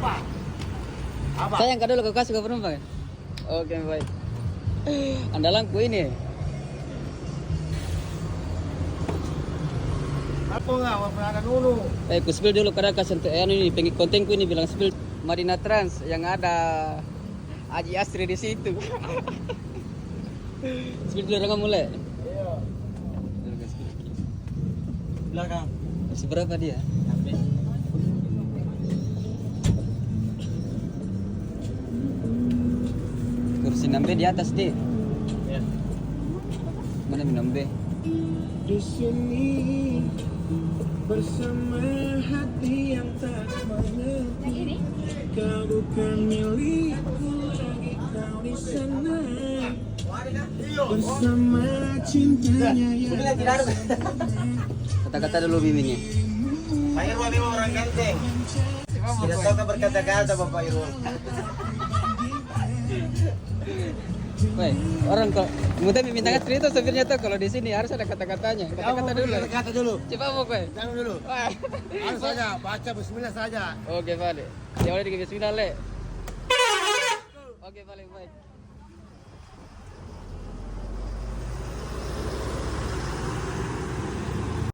Apa? Apa? Saya angkat dulu ke kasih ke penumpang. Oke, baik. Andalanku ini. Apa enggak? Ada dulu. Ku spill dulu karena kasih ini pengikut kontenku ini bilang spill Marina Trans yang ada Aji Astri di situ. Spill dulu orang mulai. Iya. Belakang. Seberapa dia? Sampai. Kursi 6B di atas deh. Ya. Mana 6B? Di sini bersama hati yang tak mengerti. Kau bukan milikku lagi, kau di sana bersama cintanya yang Kata-kata dulu bimbingnya. Pak Irwan memang orang ganteng. Tidak suka berkata-kata Bapak Irwan. Woi, orang kok mudah minta cerita sebenarnya tuh kalau di sini harus ada kata-katanya. Kata-kata dulu. Kata dulu. Coba mau kowe. Jangan dulu. Wah. Harus saja baca bismillah saja. Oke, balik. Ya udah di bismillah, Le. Oke, balik, baik.